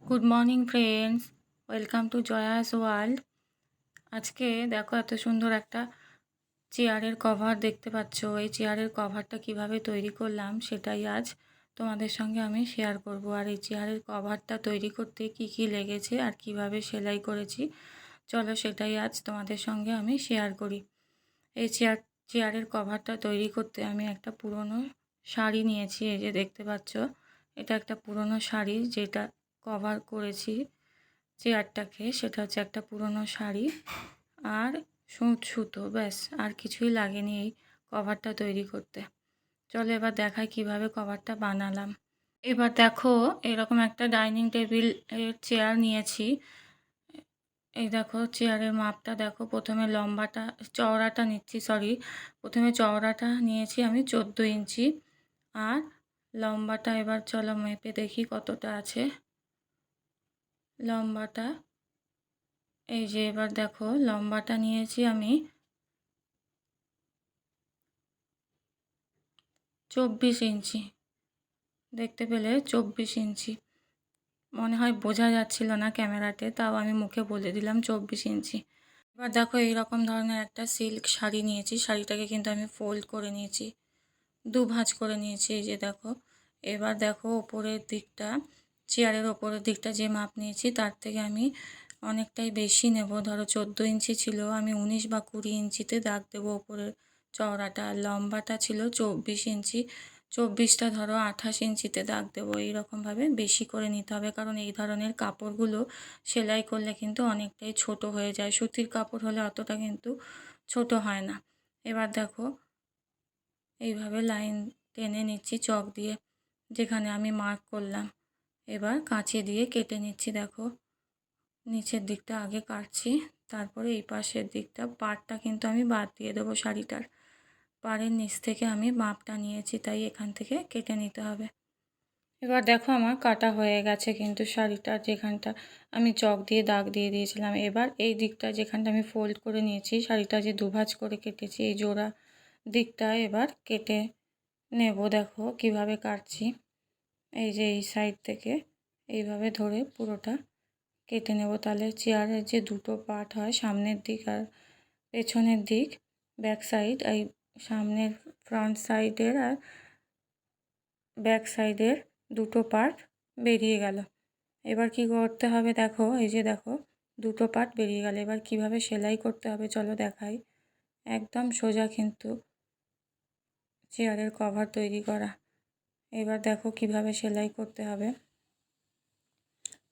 Good morning friends, welcome to জয়াস world. আজকে দেখো এত সুন্দর একটা চেয়ারের কভার দেখতে পাচ্ছ। এই চেয়ারের কভারটা কিভাবে তৈরি করলাম সেটাই আজ তোমাদের সঙ্গে আমি শেয়ার করব। আর এই চেয়ারের কভারটা তৈরি করতে কি কি লেগেছে আর কিভাবে সেলাই করেছি, চলো সেটাই আজ তোমাদের সঙ্গে আমি শেয়ার করি। এই চেয়ারের কভারটা তৈরি করতে আমি একটা পুরনো শাড়ি নিয়েছি। এই যে দেখতে পাচ্ছ, এটা একটা পুরনো শাড়ি যেটা কভার করেছি চেয়ারটাকে। সেটা হচ্ছে একটা পুরনো শাড়ি আর সুতো, ব্যাস আর কিছুই লাগেনি এই কভারটা তৈরি করতে। চলো এবার দেখাই কিভাবে কভারটা বানালাম। এবার দেখো, এরকম একটা ডাইনিং টেবিল এর চেয়ার নিয়েছি। এই দেখো চেয়ারের মাপটা দেখো, প্রথমে চওড়াটা নিচ্ছি, প্রথমে চওড়াটা নিয়েছি আমি 14 ইঞ্চি। আর লম্বাটা এবার চলো মেপে দেখি কতটা আছে লম্বাটা। এই যে এবার দেখো লম্বাটা নিয়েছি আমি 24 ইঞ্চি। দেখতে পেলে 24 ইঞ্চি, মনে হয় বোঝা যাচ্ছিল না ক্যামেরাতে, তাও আমি মুখে বলে দিলাম 24 ইঞ্চি। এবার দেখো এইরকম ধরনের একটা সিল্ক শাড়ি নিয়েছি। শাড়িটাকে কিন্তু আমি ফোল্ড করে নিয়েছি, দুভাঁজ করে নিয়েছি। এই যে দেখো, এবার দেখো ওপরের দিকটা, চেয়ারের ওপরের দিকটা যে মাপ নিয়েছি তার থেকে আমি অনেকটাই বেশি নেব। ধরো 14 ইঞ্চি ছিল, আমি 19 বা 20 ইঞ্চিতে দাগ দেবো ওপরের চওড়াটা। আর লম্বাটা ছিল 24 ইঞ্চি, 24টা ধরো 28 ইঞ্চিতে দাগ দেবো। এইরকমভাবে বেশি করে নিতে হবে, কারণ এই ধরনের কাপড়গুলো সেলাই করলে কিন্তু অনেকটাই ছোট হয়ে যায়। সুতির কাপড় হলে অতটা কিন্তু ছোট হয় না। এবার দেখো এইভাবে লাইন টেনে নিচ্ছি চক দিয়ে, যেখানে আমি মার্ক করলাম। এবার কাঁচি দিয়ে কেটে নিচ্ছি। দেখো নিচের দিকটা আগে কাটছি, তারপরে এই পাশের দিকটা, পাড়টা কিন্তু আমি বাদ দিয়ে দেবো। শাড়িটার পাড়ের নিচ থেকে আমি মাপটা নিয়েছি, তাই এখান থেকে কেটে নিতে হবে। এবার দেখো আমার কাটা হয়ে গেছে কিন্তু শাড়িটার যেখানটা আমি চক দিয়ে দাগ দিয়ে দিয়েছিলাম। এবার এই দিকটা যেখানটা আমি ফোল্ড করে নিয়েছি, শাড়িটা যে দুভাঁজ করে কেটেছি, এই জোড়া দিকটা এবার কেটে নেব। দেখো কিভাবে কাটছি। এই যে এই সাইড থেকে এইভাবে ধরে পুরোটা কেটে নেব। তাহলে চেয়ারের যে দুটো পার্ট হয়, সামনের দিক আর পেছনের দিক, ব্যাক সাইড, এই সামনের ফ্রন্ট সাইডের আর ব্যাক সাইডের দুটো পার্ট বেরিয়ে গেল। এবার কি করতে হবে দেখো, এই যে দেখো দুটো পার্ট বেরিয়ে গেল। এবার কিভাবে সেলাই করতে হবে চলো দেখাই। একদম সোজা কিন্তু চেয়ারের কভার তৈরি করা। এবার দেখো কিভাবে সেলাই করতে হবে।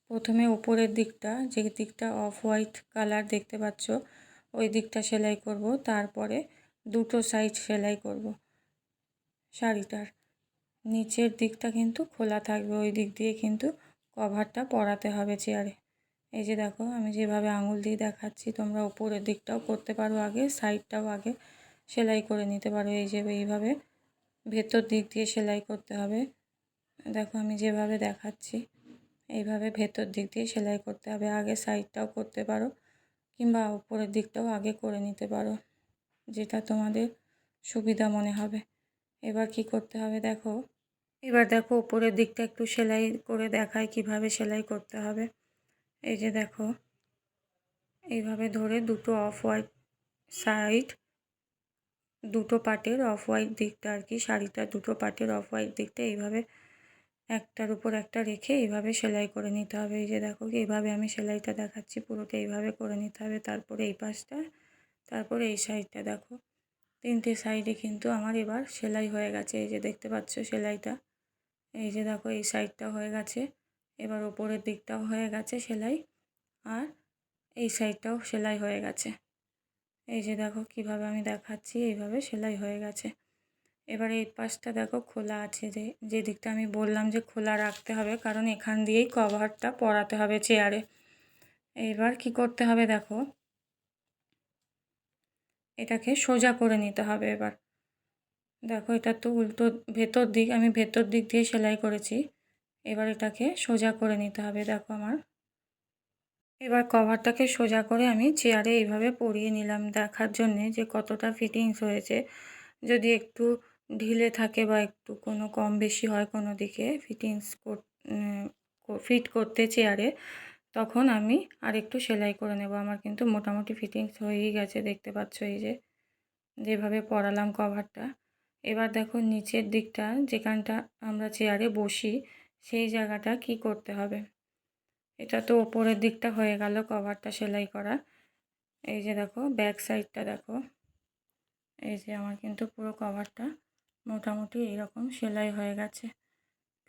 প্রথমে উপরের দিকটা, যে দিকটা অফ হোয়াইট কালার দেখতে পাচ্ছ, ওই দিকটা সেলাই করব। তারপরে দুটো সাইড সেলাই করব। শাড়িটার নিচের দিকটা কিন্তু খোলা থাকবে, ওই দিক দিয়ে কিন্তু কভারটা পরাতে হবে চেয়ারে। এই যে দেখো আমি যেভাবে আঙুল দিয়ে দেখাচ্ছি, তোমরা উপরের দিকটাও করতে পারো, আগে সাইডটাও আগে সেলাই করে নিতে পারো। এই যে এইভাবে ভেতর দিক দিয়ে সেলাই করতে হবে। দেখো আমি যেভাবে দেখাচ্ছি এইভাবে ভেতর দিক দিয়ে সেলাই করতে হবে। আগে সাইডটাও করতে পারো, কিংবা উপরের দিকটাও আগে করে নিতে পারো, যেটা তোমাদের সুবিধা মনে হবে। এবার কি করতে হবে দেখো, এবার দেখো উপরের দিকটা একটু সেলাই করে দেখায় কিভাবে সেলাই করতে হবে। এই যে দেখো এইভাবে ধরে দুটো অফ হোয়াইট সাইড, দুটো পার্টের অফ হোয়াইট দিকটা আর কি, শাড়িটা দুটো পার্টের অফ হোয়াইট দিকটা এইভাবে একটার উপর একটা রেখে এইভাবে সেলাই করে নিতে হবে। এই যে দেখো এইভাবে আমি সেলাইটা দেখাচ্ছি, পুরোটা এইভাবে করে নিতে হবে। তারপরে এই পাশটা, তারপরে এই সাইডটা। দেখো তিনটে সাইডে কিন্তু আমার এবার সেলাই হয়ে গেছে। এই যে দেখতে পাচ্ছ সেলাইটা। এই যে দেখো এই সাইডটা হয়ে গেছে, এবার ওপরের দিকটাও হয়ে গেছে সেলাই, আর এই সাইডটাও সেলাই হয়ে গেছে। এই যে দেখো কিভাবে আমি দেখাচ্ছি, এইভাবে সেলাই হয়ে গেছে। এবার এই পাশটা দেখো খোলা আছে, যে দিকটা আমি বললাম যে খোলা রাখতে হবে, কারণ এখান দিয়েই কভারটা পরাতে হবে চেয়ারে। এবার কি করতে হবে দেখো, এটাকে সোজা করে নিতে হবে। এবার দেখো এটা তো উল্টো ভেতর দিক, আমি ভেতর দিক দিয়ে সেলাই করেছি। এবার এটাকে সোজা করে নিতে হবে। দেখো আমার এবার কভারটাকে সোজা করে আমি চেয়ারে এইভাবে পরিয়ে নিলাম, দেখার জন্যে যে কতটা ফিটিংস হয়েছে। যদি একটু ঢিলে থাকে বা একটু কোনো কম বেশি হয় কোনো দিকে, ফিটিংস ফিট করতে চেয়ারে, তখন আমি আরেকটু সেলাই করে নেব। আমার কিন্তু মোটামুটি ফিটিংস হয়েই গেছে, দেখতে পাচ্ছ এই যে যেভাবে পরালাম কভারটা। এবার দেখো নিচের দিকটা, যেখানটা আমরা চেয়ারে বসি সেই জায়গাটা কি করতে হবে। এটা তো ওপরের দিকটা হয়ে গেল কভারটা সেলাই করা। এই যে দেখো ব্যাক সাইডটা দেখো, এই যে আমার কিন্তু পুরো কভারটা মোটামুটি এইরকম সেলাই হয়ে গেছে।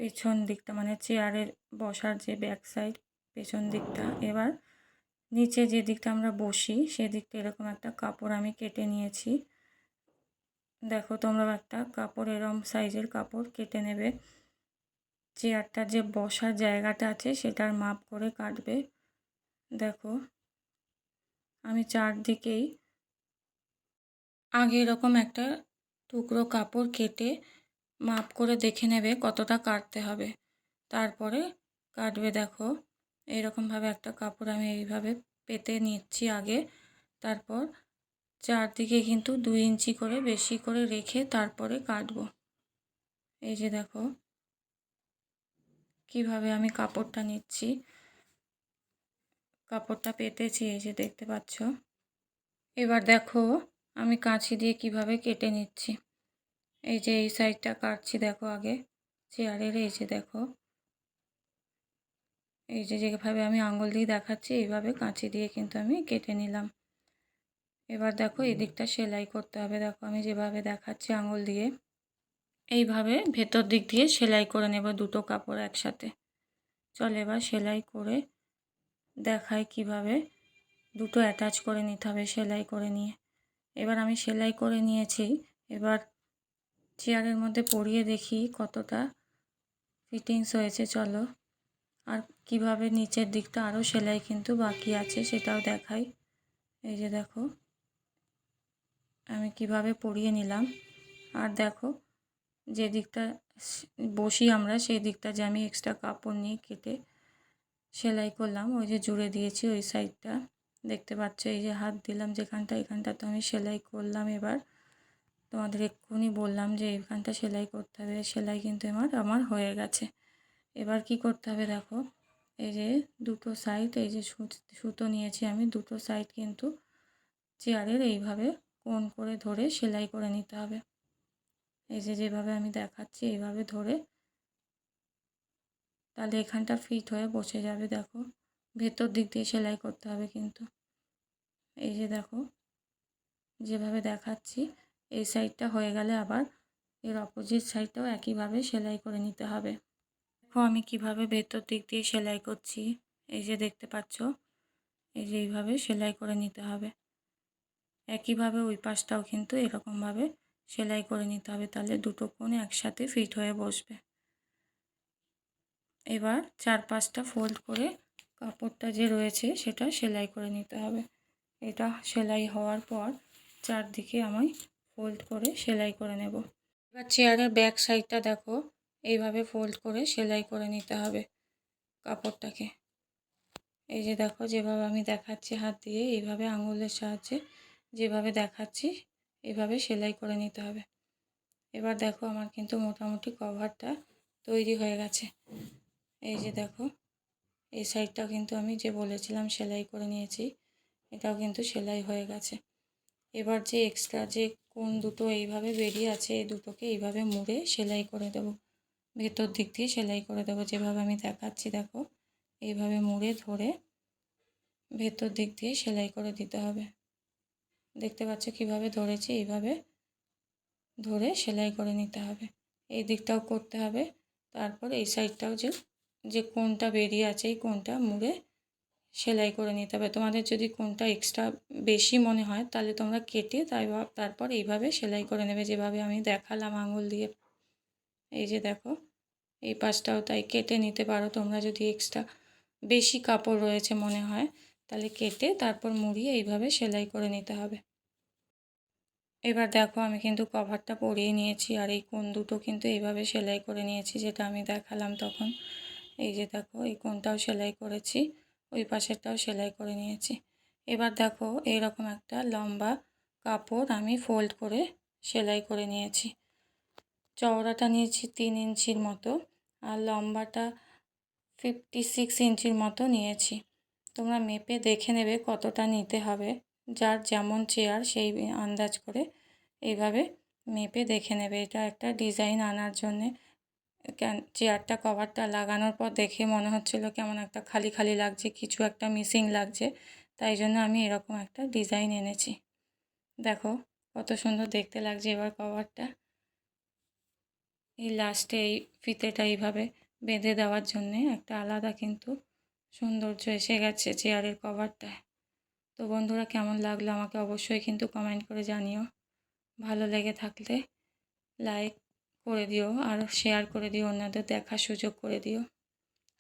পেছন দিকটা মানে চেয়ারের বসার যে ব্যাক সাইড পেছন দিকটা। এবার নিচে যে দিকটা আমরা বসি সেদিকটা এরকম একটা কাপড় আমি কেটে নিয়েছি। দেখো তোমরাও একটা কাপড় এরকম সাইজের কাপড় কেটে নেবে। চেয়ারটার যে বসার জায়গাটা আছে সেটার মাপ করে কাটবে। দেখো আমি চারদিকেই আগে এরকম একটা টুকরো কাপড় কেটে মাপ করে দেখে নেবে কতটা কাটতে হবে, তারপরে কাটবে। দেখো এইরকমভাবে একটা কাপড় আমি এইভাবে পেতে নিচ্ছি আগে, তারপর চারদিকে কিন্তু 2 ইঞ্চি করে বেশি করে রেখে তারপরে কাটবো। এই যে দেখো কিভাবে আমি কাপড়টা নিচ্ছি, কাপড়টা পেতেছি, এই যে দেখতে পাচ্ছ। এবার দেখো আমি কাঁচি দিয়ে কিভাবে কেটে নিচ্ছি। এই যে এই সাইডটা কাটছি দেখো আগে চেয়ারের, এই যে দেখো এই যে যেভাবে আমি আঙুল দিয়ে দেখাচ্ছি এইভাবে কাঁচি দিয়ে কিন্তু আমি কেটে নিলাম। এবার দেখো এই দিকটা সেলাই করতে হবে। দেখো আমি যেভাবে দেখাচ্ছি আঙুল দিয়ে এইভাবে ভেতর দিক দিয়ে সেলাই করে নেব দুটো কাপড় একসাথে। চল এবার সেলাই করে দেখাই কিভাবে দুটো অ্যাটাচ করে নিতে হবে সেলাই করে নিয়ে। এবার আমি সেলাই করে নিয়েছি, এবার চেয়ারের মধ্যে পরিয়ে দেখি কতটা ফিটিংস হয়েছে। চলো আর কিভাবে নিচের দিকটা আরও সেলাই কিন্তু বাকি আছে সেটাও দেখাই। এই যে দেখো আমি কিভাবে পরিয়ে নিলাম। আর দেখো যে দিকটা বসি আমরা সেই দিকটা যে আমি এক্সট্রা কাপড় নিয়ে কেটে সেলাই করলাম, ওই যে জুড়ে দিয়েছি ওই সাইডটা দেখতে পাচ্ছ। এই যে হাত দিলাম যেখানটা, এখানটা তো আমি সেলাই করলাম। এবার তোমাদের এক্ষুনি বললাম যে এখানটা সেলাই করতে হবে, সেলাই কিন্তু আমার হয়ে গেছে। এবার কি করতে হবে দেখো, এই যে দুটো সাইড, এই যে সুতো নিয়েছি আমি, দুটো সাইড কিন্তু চেয়ারের এইভাবে কোণ করে ধরে সেলাই করে নিতে হবে। এই যে যেভাবে আমি দেখাচ্ছি এইভাবে ধরে, তাহলে এখানটা ফিট হয়ে বসে যাবে। দেখো ভেতর দিক দিয়ে সেলাই করতে হবে কিন্তু। এই যে দেখো যেভাবে দেখাচ্ছি এই সাইডটা হয়ে গেলে আবার এর অপোজিট সাইডটাও একইভাবে সেলাই করে নিতে হবে। দেখো আমি কিভাবে ভেতর দিক দিয়ে সেলাই করছি, এই যে দেখতে পাচ্ছ। এই যে এইভাবে সেলাই করে নিতে হবে। একইভাবে ওই পাশটাও কিন্তু এরকমভাবে সেলাই করে নিতে হবে, তাহলে দুটো কোণ একসাথে ফিট হয়ে বসবে। এবার 4-5টা ফোল্ড করে কাপড়টা যে রয়েছে সেটা সেলাই করে নিতে হবে। এটা সেলাই হওয়ার পর চারদিকে আমি ফোল্ড করে সেলাই করে নেব। এবার চেয়ারের ব্যাক সাইডটা দেখো এইভাবে ফোল্ড করে সেলাই করে নিতে হবে কাপড়টাকে। এই যে দেখো যেভাবে আমি দেখাচ্ছি হাত দিয়ে এইভাবে আঙুলের সাহায্যে যেভাবে দেখাচ্ছি এইভাবে সেলাই করে নিতে হবে। এবার দেখো আমার কিন্তু মোটামুটি কভারটা তৈরি হয়ে গেছে। এই যে দেখো এই সাইডটাও কিন্তু আমি যে বলেছিলাম সেলাই করে নিয়েছি, এটাও কিন্তু সেলাই হয়ে গেছে। এবার যে এক্সট্রা যে কোণ দুটো এইভাবে বেরিয়ে আছে এই দুটোকে এইভাবে মুড়ে সেলাই করে দেব, ভেতর দিক দিয়ে সেলাই করে দেবো যেভাবে আমি দেখাচ্ছি। দেখো এইভাবে মুড়ে ধরে ভেতর দিক দিয়ে সেলাই করে দিতে হবে। দেখতে পাচ্ছ কিভাবে ধরেছি, এইভাবে ধরে সেলাই করে নিতে হবে। এই দিকটাও করতে হবে, তারপর এই সাইডটাও যে কোণটা বেরিয়ে আছে এই কোণটা মুড়ে সেলাই করে নিতে হবে। তোমাদের যদি কোণটা এক্সট্রা বেশি মনে হয় তাহলে তোমরা কেটে তারপর এইভাবে সেলাই করে নেবে যেভাবে আমি দেখালাম আঙুল দিয়ে। এই যে দেখো এই পাশটাও তাই কেটে নিতে পারো তোমরা, যদি এক্সট্রা বেশি কাপড় রয়েছে মনে হয় তাহলে কেটে তারপর মুড়িয়ে এইভাবে সেলাই করে নিতে হবে। এবার দেখো আমি কিন্তু কভারটা পরিয়ে নিয়েছি আর এই কোণ দুটো কিন্তু এইভাবে সেলাই করে নিয়েছি যেটা আমি দেখালাম তখন। এই যে দেখো এই কোণটাও সেলাই করেছি, ওই পাশেরটাও সেলাই করে নিয়েছি। এবার দেখো এইরকম একটা লম্বা কাপড় আমি ফোল্ড করে সেলাই করে নিয়েছি। চওড়াটা নিয়েছি 3 ইঞ্চির মতো আর লম্বাটা 56 ইঞ্চির মতো নিয়েছি। তোমরা মেপে দেখে নেবে কতটা নিতে হবে, যার যেমন চেয়ার সেই আন্দাজ করে এইভাবে মেপে দেখে নেবে। এটা একটা ডিজাইন আনার জন্যে চেয়ারটা কভারটা লাগানোর পর দেখে মনে হচ্ছিল কেমন একটা খালি খালি লাগছে, কিছু একটা মিসিং লাগছে, তাই জন্য আমি এরকম একটা ডিজাইন এনেছি। দেখো কত সুন্দর দেখতে লাগছে এবার কভারটা। এই লাস্টে এই ফিতেটা এইভাবে বেঁধে দেওয়ার জন্যে একটা আলাদা কিন্তু সৌন্দর্য এসে গেছে চেয়ারের কভারটায়। তো বন্ধুরা, কেমন লাগলো আমাকে অবশ্যই কিন্তু কমেন্ট করে জানিও। ভালো লেগে থাকলে লাইক করে দিও আর শেয়ার করে দিও, অন্যদের দেখার সুযোগ করে দিও।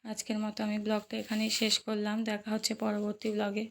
আজকের মতো আমি ব্লগটা এখানেই শেষ করলাম। দেখা হচ্ছে পরবর্তী ব্লগে।